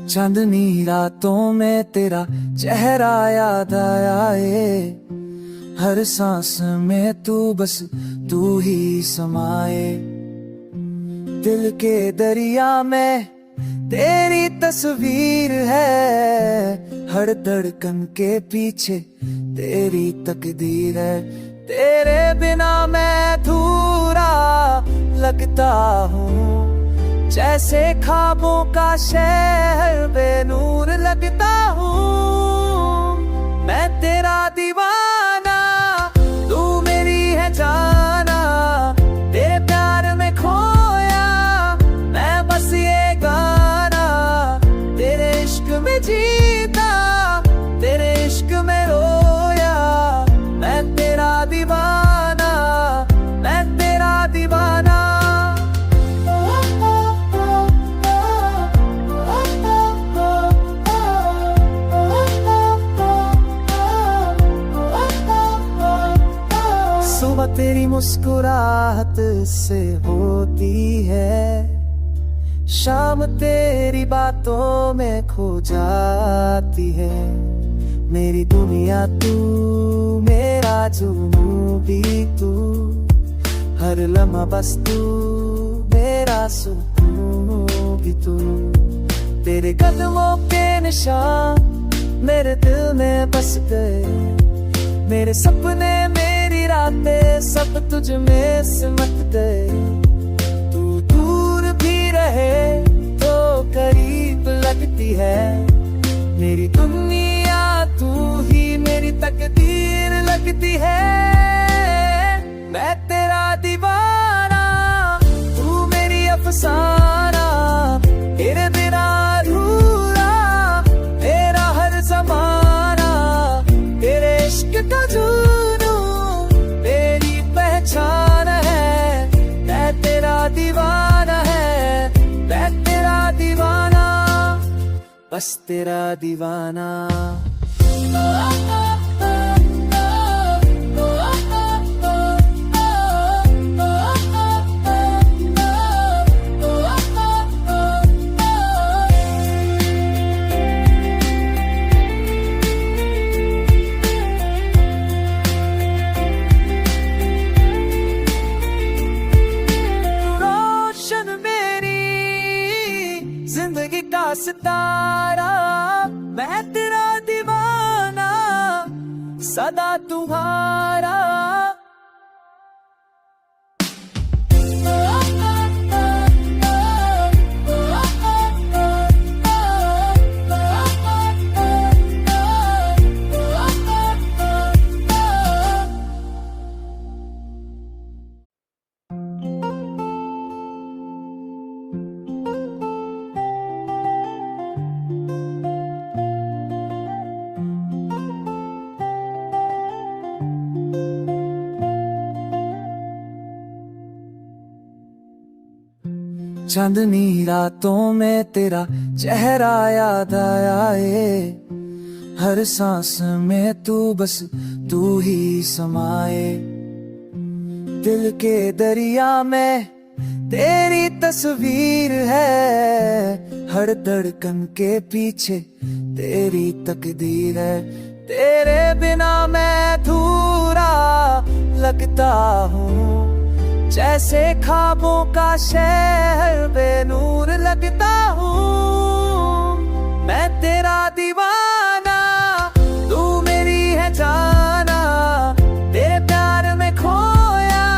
चांदनी रातों में तेरा चेहरा याद आए, हर सांस में तू बस तू ही समाए। दिल के दरिया में तेरी तस्वीर है, हर धड़कन के पीछे तेरी तकदीर है। तेरे बिना मैं अधूरा लगता हूँ, जैसे ख्वाबों का शहर बेनूर लगता हूँ। मैं तेरा दीवाना, तू मेरी है जाना, तेरे प्यार में खोया मैं बस ये गाना। तेरे इश्क में जीता, तेरे इश्क में रोया, मैं तेरा दीवाना, मैं तेरा दीवाना। सुबह तेरी मुस्कुराहट से होती है, शाम तेरी बातों में खो जाती है। मेरी दुनिया तू, मेरा जुनून भी तू, हर लम्हा बस तू, मेरा सुकून भी तू। तेरे कदमों के निशान मेरे दिल में बस गए, मेरे सपने मेरी रातें सब तुझ में सिमट गए। तू दूर भी रहे तो करीब लगती है, मेरी दुनिया तू ही मेरी तकदीर लगती है। मैं तेरा दीवाना, तू मेरी अफसाना, तेरे बिना अधूरा मेरा हर ज़माना। तेरे इश्क का जुनून तेरी पहचान है, मैं तेरा दीवाना है, मैं तेरा दीवाना, बस तेरा दीवाना। जिंदगी का सितारा, मैं तेरा दीवाना, सदा तुम्हारा। चांदनी रातों में तेरा चेहरा याद आए, हर सांस में तू बस तू ही समाए। दिल के दरिया में तेरी तस्वीर है, हर धड़कन के पीछे तेरी तकदीर है। तेरे बिना मैं अधूरा लगता हूँ, जैसे ख्वाबों का शहर बेनूर लगता हूँ। मैं तेरा दीवाना, तू मेरी है जाना, तेरे प्यार में खोया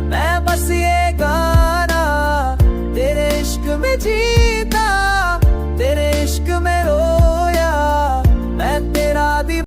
मैं बस ये गाना। तेरे इश्क में जी